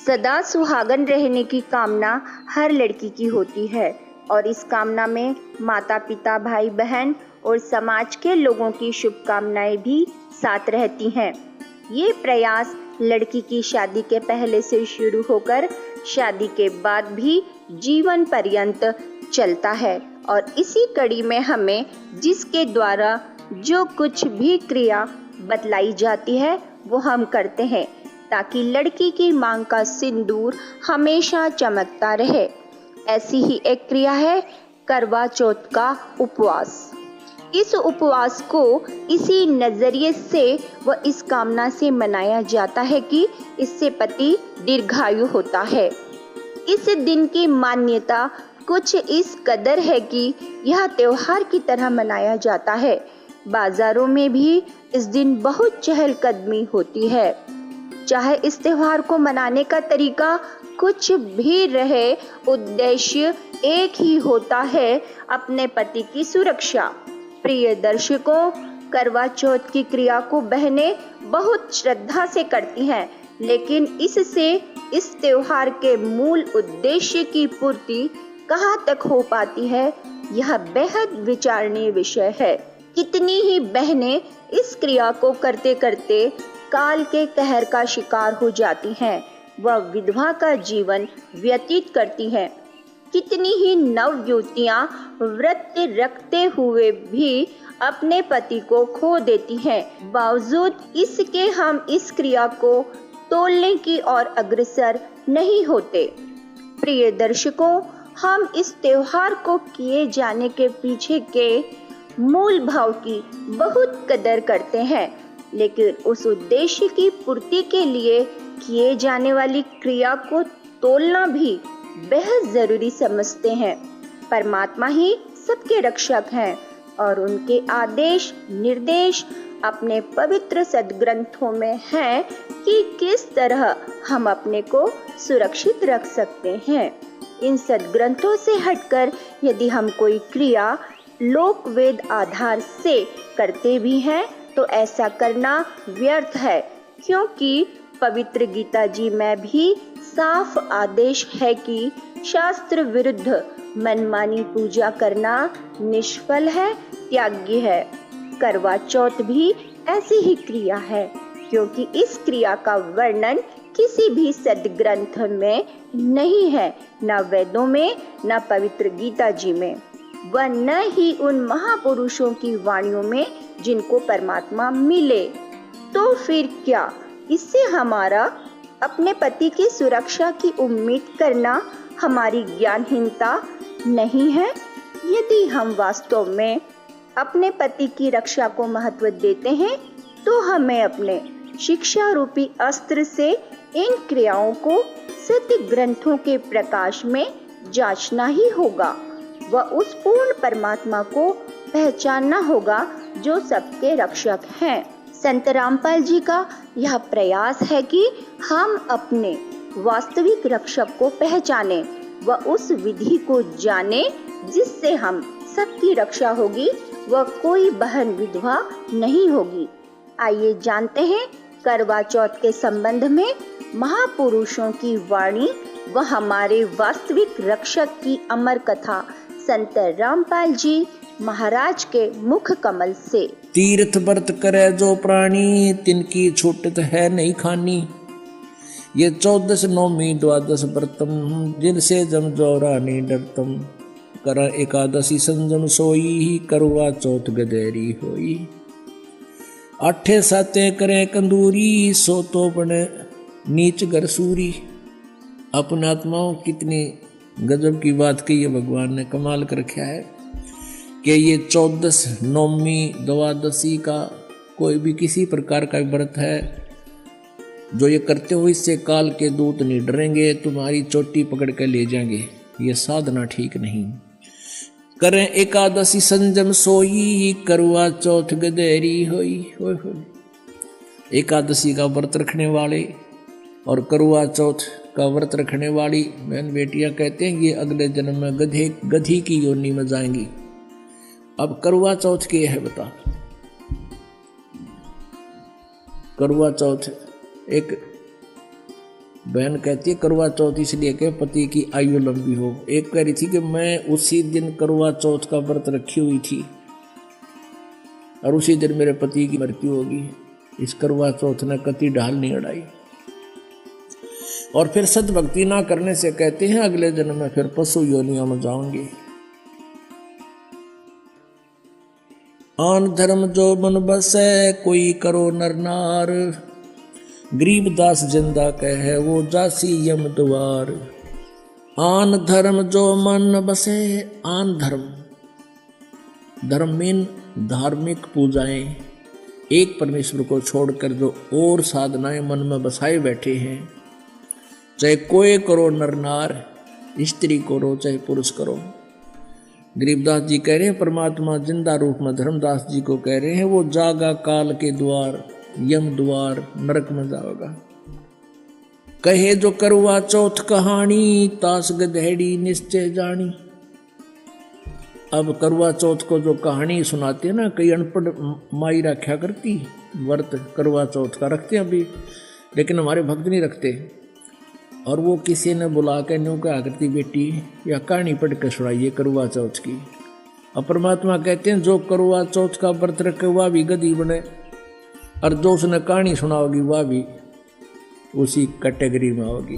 सदा सुहागन रहने की कामना हर लड़की की होती है और इस कामना में माता पिता, भाई बहन और समाज के लोगों की शुभकामनाएं भी साथ रहती हैं। ये प्रयास लड़की की शादी के पहले से शुरू होकर शादी के बाद भी जीवन पर्यंत चलता है और इसी कड़ी में हमें जिसके द्वारा जो कुछ भी क्रिया बतलाई जाती है वो हम करते हैं ताकि लड़की की मांग का सिंदूर हमेशा चमकता रहे। ऐसी ही एक क्रिया है करवा चौथ का उपवास। इस उपवास को इसी नजरिए से व इस कामना से मनाया जाता है कि इससे पति दीर्घायु होता है। इस दिन की मान्यता कुछ इस कदर है कि यह त्योहार की तरह मनाया जाता है। बाजारों में भी इस दिन बहुत चहलकदमी होती है। चाहे इस त्योहार को मनाने का तरीका कुछ भी रहे, उद्देश्य एक ही होता है, अपने पति की सुरक्षा। प्रिय दर्शकों, करवा चौथ की क्रिया को बहनें बहुत श्रद्धा से करती हैं, लेकिन इससे इस त्योहार के मूल उद्देश्य की पूर्ति कहाँ तक हो पाती है, यह बेहद विचारणीय विषय है। कितनी ही बहनें इस क्रिया को करते करते काल के कहर का शिकार हो जाती हैं, वह विधवा का जीवन व्यतीत करती हैं। कितनी ही नवयुवतियां व्रत रखते हुए भी अपने पति को खो देती हैं। बावजूद इसके हम इस क्रिया को तोलने की ओर अग्रसर नहीं होते। प्रिय दर्शकों, हम इस त्योहार को किए जाने के पीछे के मूल भाव की बहुत कदर करते हैं, लेकिन उस उद्देश्य की पूर्ति के लिए किए जाने वाली क्रिया को तोलना भी बेहद जरूरी समझते हैं। परमात्मा ही सबके रक्षक हैं और उनके आदेश निर्देश अपने पवित्र सद्ग्रंथों में हैं कि किस तरह हम अपने को सुरक्षित रख सकते हैं। इन सद्ग्रंथों से हटकर यदि हम कोई क्रिया लोक वेद आधार से करते भी हैं तो ऐसा करना व्यर्थ है, क्योंकि पवित्र गीता जी में भी साफ आदेश है कि शास्त्र विरुद्ध मनमानी पूजा करना निष्फल है, त्याज्य है। करवा चौथ भी ऐसी ही क्रिया है, क्योंकि इस क्रिया का वर्णन किसी भी सद्ग्रंथ में नहीं है, न वेदों में, न पवित्र गीता जी में, व न ही उन महापुरुषों की वाणियों में जिनको परमात्मा मिले। तो फिर क्या इससे हमारा अपने पति की सुरक्षा की उम्मीद करना हमारी ज्ञानहीनता नहीं है? यदि हम वास्तव में अपने पति की रक्षा को महत्व देते हैं तो हमें अपने शिक्षा रूपी अस्त्र से इन क्रियाओं को सत्य ग्रंथों के प्रकाश में जांचना ही होगा व उस पूर्ण परमात्मा को पहचानना होगा जो सबके रक्षक हैं। संत रामपाल जी का यह प्रयास है कि हम अपने वास्तविक रक्षक को पहचाने व उस विधि को जाने जिससे हम सबकी रक्षा होगी व कोई बहन विधवा नहीं होगी। आइए जानते हैं करवा चौथ के संबंध में महापुरुषों की वाणी व हमारे वास्तविक रक्षक की अमर कथा संत रामपाल जी महाराज के मुख कमल से। तीर्थ व्रत करे जो प्राणी, तिनकी छूटत है नहीं खानी। ये 14 नौमी 12 व्रतम, जिनसे जम जोरा नहीं डरतम। कर एकादशी संजम सोई, करवा चौथ गदेरी होई। 8 साते करे कंदूरी, सो तो बने नीच गरसूरी। अपने आत्माओं कितनी गजब की बात की है, भगवान ने कमाल कर रखा है कि ये 14 नौमी 12 का कोई भी किसी प्रकार का व्रत है जो ये करते हो, इससे काल के दूत नहीं डरेंगे, तुम्हारी चोटी पकड़ कर ले जाएंगे। ये साधना ठीक नहीं। करें एकादशी संजम सोई, करवा चौथ गदेरी होई। एकादशी का व्रत रखने वाले और करवा चौथ का व्रत रखने वाली बहन बेटियां कहते हैं ये अगले जन्म में गधी की योनि में जाएंगी। अब करवा चौथ क्या है बता। करवा चौथ एक बहन कहती है करवा चौथ इसलिए के पति की आयु लंबी हो। एक कह रही थी कि मैं उसी दिन करवा चौथ का व्रत रखी हुई थी और उसी दिन मेरे पति की मृत्यु होगी। इस करवा चौथ ने कति ढाल नहीं अड़ाई। और फिर सद्भक्ति ना करने से कहते हैं अगले जन्म में फिर पशु योनियों में जाऊंगी। आन धर्म जो मन बसे कोई करो नर नार, गरीबदास जिंदा कहे वो जासी यम द्वार। आन धर्म जो मन बसे, आन धर्म, धर्म मीन धार्मिक पूजाएं, एक परमेश्वर को छोड़कर जो और साधनाएं मन में बसाए बैठे हैं, चाहे कोई करो नर नार, स्त्री करो चाहे पुरुष करो। गरीबदास जी कह रहे हैं परमात्मा जिंदा रूप में धर्मदास जी को कह रहे हैं वो जागा काल के द्वार, यम द्वार, नरक में जाओगा। कहे जो करवा चौथ कहानी, तास गधेड़ी निश्चय जानी। अब करवा चौथ को जो कहानी सुनाते हैं ना, कई अनपढ़ माई रखा करती व्रत करवा चौथ का रखते हैं अभी, लेकिन हमारे भक्त नहीं रखते। और वो किसी ने बुला के न्यू कहा करती बेटी या कहानी पढ़ के सुनाइए करवा चौथ की। अब परमात्मा कहते हैं जो करवा चौथ का व्रत रखे वह भी गधी बने, और जो उसने कहानी सुनाओगी वह भी उसी कैटेगरी में होगी।